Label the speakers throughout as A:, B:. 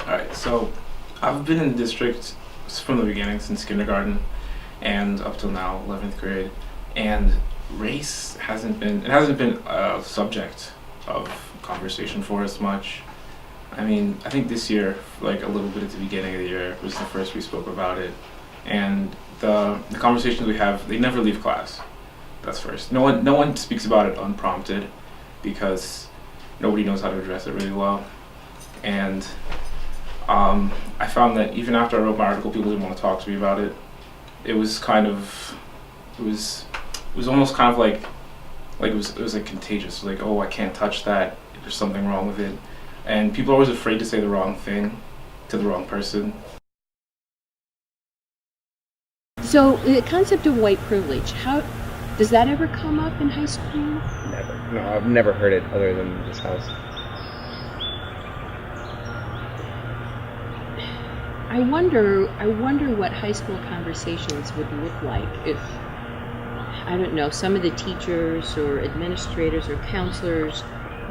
A: Alright, so I've been in the district from the beginning, since kindergarten and up till now, 11th grade, and race hasn't been a subject of conversation for us much. I mean, I think this year, like a little bit at the beginning of the year, was the first we spoke about it, and the conversations we have, they never leave class. That's first. No one speaks about it unprompted, because nobody knows how to address it really well. And I found that even after I wrote my article, people didn't want to talk to me about it. It was almost kind of like it was like contagious. Like, oh, I can't touch that. There's something wrong with it. And people are always afraid to say the wrong thing to the wrong person.
B: So the concept of white privilege, how does that ever come up in high school?
C: Never. No, I've never heard it other than this house.
B: I wonder what high school conversations would look like if, I don't know, some of the teachers or administrators or counselors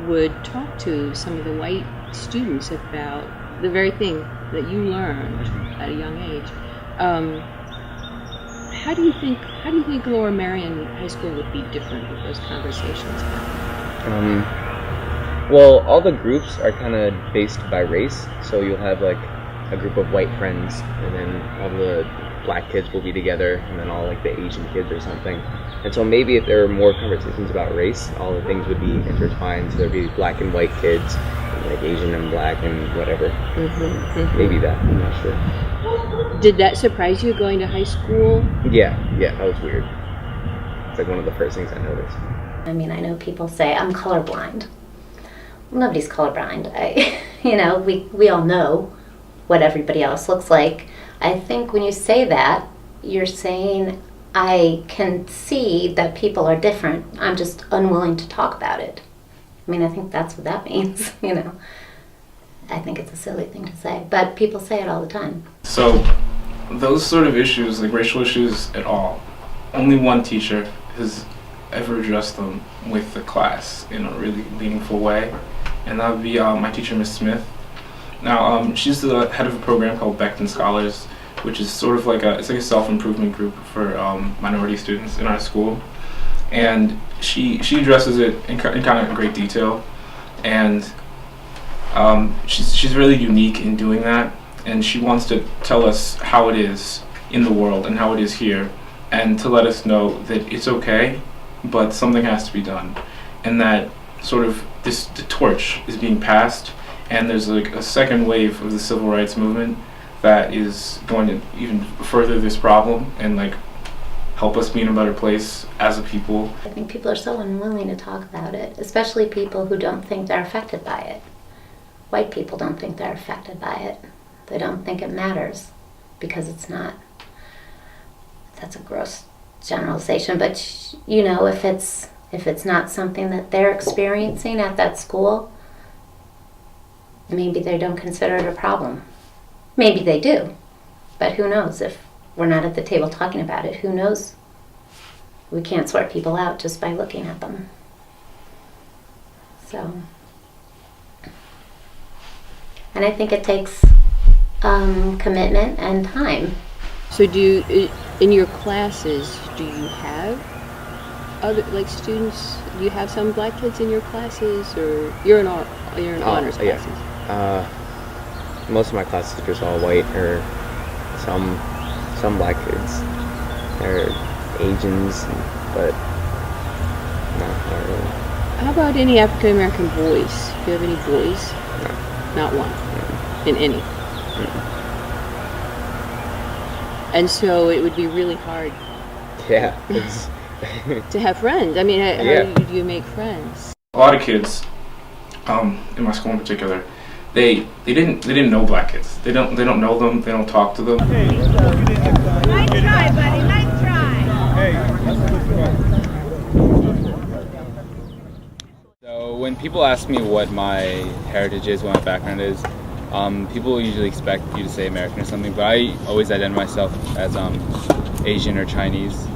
B: would talk to some of the white students about the very thing that you learned at a young age. How do you think Lower Merion High School would be different if those conversations happened?
C: Well, all the groups are kind of based by race, so you'll have like a group of white friends, and then all the black kids will be together, and then all like the Asian kids or something. And so maybe if there were more conversations about race, all the things would be intertwined. So there'd be black and white kids, and like Asian and black and whatever. Maybe that, I'm not sure.
B: Did that surprise you going to high school?
C: Yeah, that was weird. It's like one of the first things I noticed.
D: I mean, I know people say I'm colorblind. Well, nobody's colorblind. We all know what everybody else looks like. I think when you say that, you're saying I can see that people are different. I'm just unwilling to talk about it. I mean, I think that's what that means, I think it's a silly thing to say, but people say it all the time.
A: So those sort of issues, like racial issues at all, only one teacher has ever addressed them with the class in a really meaningful way, and that would be my teacher, Miss Smith. Now, she's the head of a program called Becton Scholars, which is sort of like a self-improvement group for minority students in our school. And she addresses it in kind of great detail. And she's really unique in doing that. And she wants to tell us how it is in the world and how it is here, and to let us know that it's okay, but something has to be done. And that sort of the torch is being passed, and there's like a second wave of the civil rights movement that is going to even further this problem and like help us be in a better place as a people.
D: I think people are so unwilling to talk about it, especially people who don't think they're affected by it. White people don't think they're affected by it. They don't think it matters because it's not. That's a gross generalization, but if it's not something that they're experiencing at that school, maybe they don't consider it a problem. Maybe they do, but who knows? If we're not at the table talking about it, who knows? We can't sort people out just by looking at them. So, and I think it takes commitment and time.
B: So in your classes, do you have other, like, students, do you have some black kids in your classes, or you're in honors classes?
C: Yeah. Most of my class teachers are all white, or some black kids. They're Asians, but not really.
B: How about any African American boys? Do you have any boys?
C: No.
B: Not one.
C: Mm-mm.
B: In any.
C: Mm-mm.
B: And so it would be really hard.
C: Yeah.
B: To have friends. I mean,
C: Yeah.
B: how do you make friends?
A: A lot of kids, in my school in particular, they didn't know black kids. They don't know them. They don't talk to them.
E: Nice try, buddy. Nice try.
F: So when people ask me what my heritage is, what my background is, people usually expect you to say American or something, but I always identify myself as Asian or Chinese,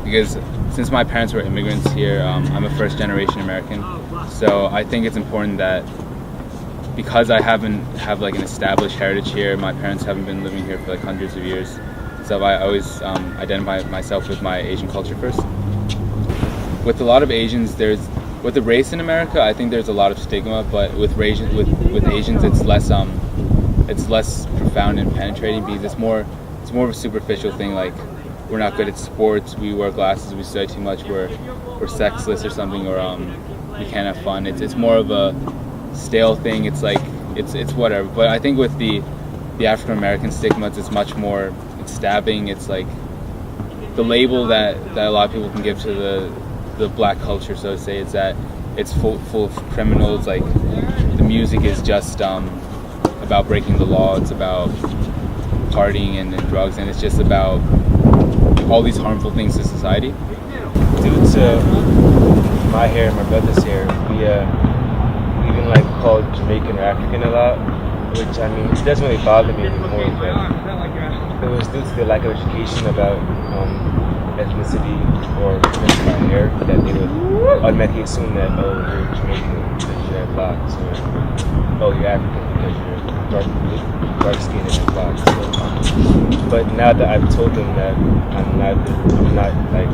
F: because since my parents were immigrants here, I'm a first-generation American. So I think it's important that because I haven't have like an established heritage here, my parents haven't been living here for like hundreds of years. So I always identify myself with my Asian culture first. With a lot of Asians, with the race in America, I think there's a lot of stigma, but with Asians, it's less profound and penetrating because it's more of a superficial thing. Like, we're not good at sports, we wear glasses, we study too much, we're sexless or something, or we can't have fun. It's more of a stale thing. It's like it's whatever. But I think with the African American stigmas, it's much more. It's stabbing. It's like the label that a lot of people can give to the black culture, so to say, is that it's full of criminals. Like, the music is just about breaking the law. It's about partying and drugs, and it's just about all these harmful things to society.
G: Due to my hair and my brother's hair, we even like called Jamaican or African a lot, which, I mean, it doesn't really bother me anymore, but it was due to the lack of education about ethnicity or my hair that they would automatically assume that, oh, you're Jamaican because you have blocks, or oh, you're African because you're dark skinned and have blocks. So, but now that I've told them that I'm not like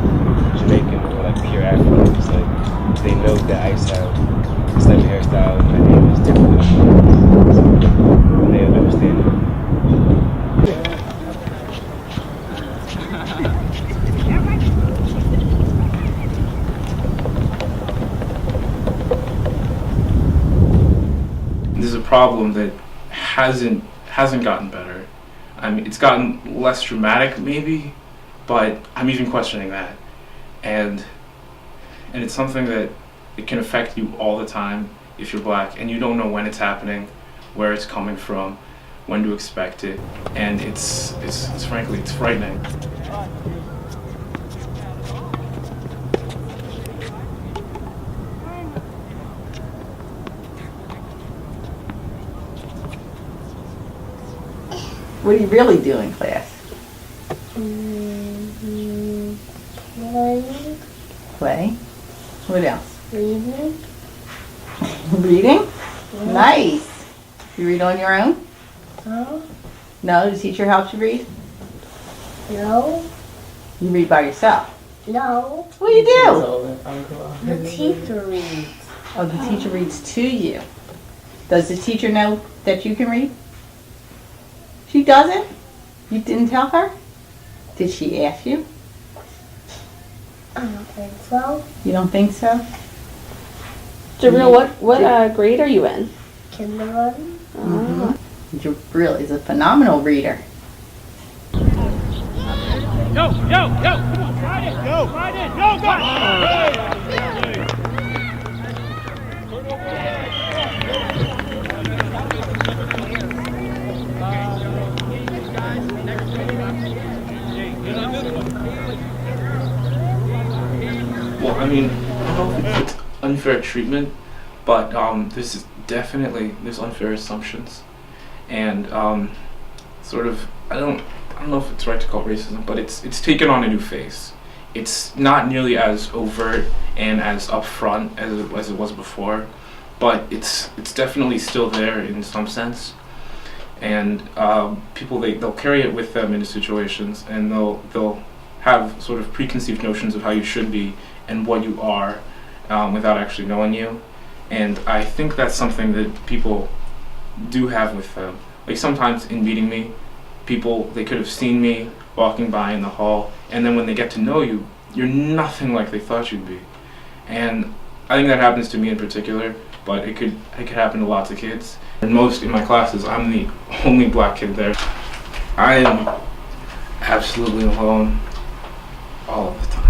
G: Jamaican or like pure African, it's like they know that I have this type of hairstyle and my name is different. So they understand it.
A: There's a problem that hasn't gotten better. I mean, it's gotten less dramatic maybe, but I'm even questioning that. And it's something that it can affect you all the time if you're black, and you don't know when it's happening, where it's coming from, when to expect it, and it's frankly, it's frightening.
H: What do you really do in class? Play. What else?
I: Reading.
H: Reading? Nice. You read on your own?
I: No.
H: No? The teacher helps you read?
I: No.
H: You read by yourself?
I: No.
H: What do you do?
I: The teacher reads.
H: Oh, the teacher reads to you. Does the teacher know that you can read? She doesn't? You didn't tell her? Did she ask you?
I: I don't think so.
H: You don't think so?
J: Jabril, what grade are you in?
I: Kindergarten.
H: Jabril is a phenomenal reader.
E: Yo, come on, ride it, go, go.
A: Well, I mean, I don't know if it's unfair treatment, but there's unfair assumptions, and sort of, I don't know if it's right to call it racism, but it's taken on a new face. It's not nearly as overt and as upfront as it was before, but it's definitely still there in some sense. And people they'll carry it with them into situations, and they'll have sort of preconceived notions of how you should be and what you are without actually knowing you. And I think that's something that people do have with them. Like, sometimes in meeting me, they could have seen me walking by in the hall, and then when they get to know you, you're nothing like they thought you'd be. And I think that happens to me in particular, but it could happen to lots of kids. And most in my classes, I'm the only black kid there. I am absolutely alone all of the time.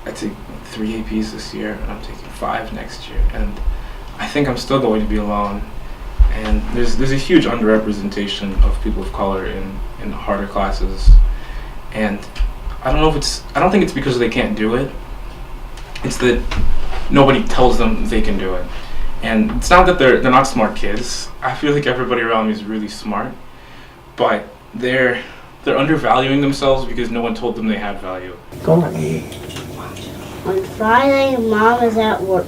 A: I take 3 APs this year, and I'm taking 5 next year, and I think I'm still going to be alone. And there's a huge underrepresentation of people of color in the harder classes, and I don't think it's because they can't do it. It's that nobody tells them they can do it. And it's not that they're not smart kids. I feel like everybody around me is really smart, but they're undervaluing themselves because no one told them they had value.
I: On Friday, Mom is at work.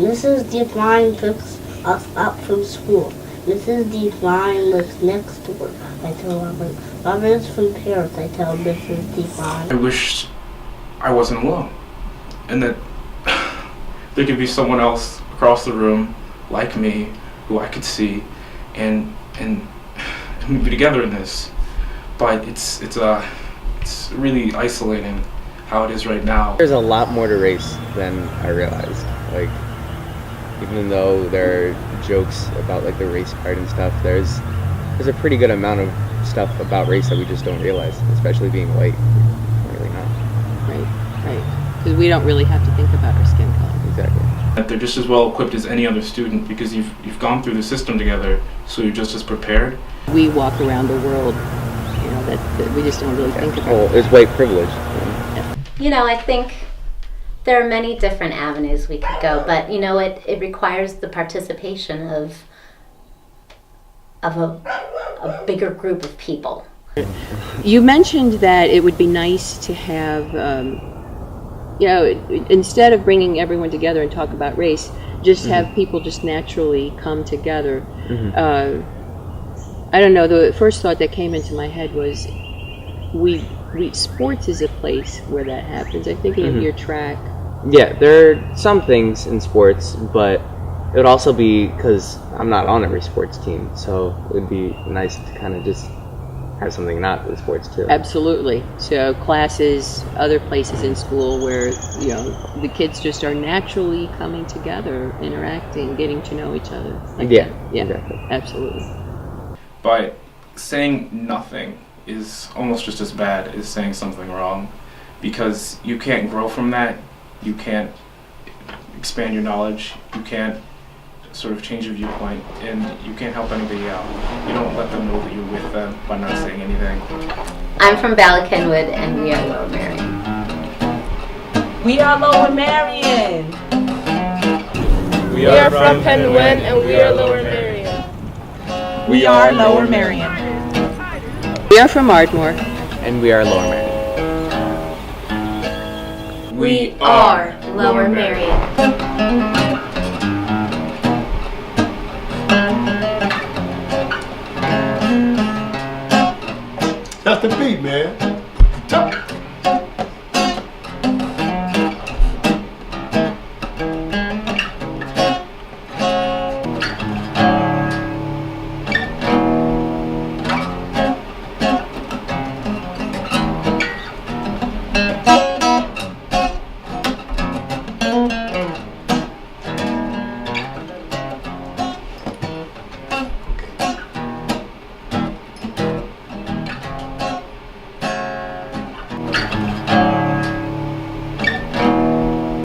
I: Mrs. Devine picks us up from school. Mrs. Devine lives next door, I tell Robert. Robert is from Paris, I tell Mrs. Devine.
A: I wish I wasn't alone, and that there could be someone else across the room like me who I could see, and we'd be together in this. But it's really isolating how it is right now.
C: There's a lot more to race than I realized. Like, even though there are jokes about like the race card and stuff, there's a pretty good amount of stuff about race that we just don't realize, especially being white. Really not.
B: Right. Because we don't really have to think about our skin color.
C: Exactly.
A: That they're just as well equipped as any other student because you've gone through the system together, so you're just as prepared.
B: We walk around the world, that we just don't really think about.
C: Well, it's white privilege.
D: I think there are many different avenues we could go, but it requires the participation of a bigger group of people.
B: You mentioned that it would be nice to have, instead of bringing everyone together and talk about race, just have people just naturally come together. I don't know, the first thought that came into my head was sports is a place where that happens. I'm thinking of your track.
C: Yeah, there are some things in sports, but it would also be because I'm not on every sports team, so it would be nice to kind of just have something not with sports too.
B: Absolutely. So classes, other places in school where the kids just are naturally coming together, interacting, getting to know each other.
C: Yeah, exactly.
B: Absolutely.
A: But saying nothing is almost just as bad as saying something wrong, because you can't grow from that. You can't expand your knowledge. You can't sort of change your viewpoint, and you can't help anybody out. You don't let them know that you're with them by not saying anything.
D: I'm from Bala Cynwyd, and we are Lower Merion.
J: We are Lower Merion.
G: We
J: are from Penwood, and we are Lower Merion.
H: We are Lower Merion.
B: We are from Ardmore.
C: And we are Lower Merion.
D: We are Lower Merion.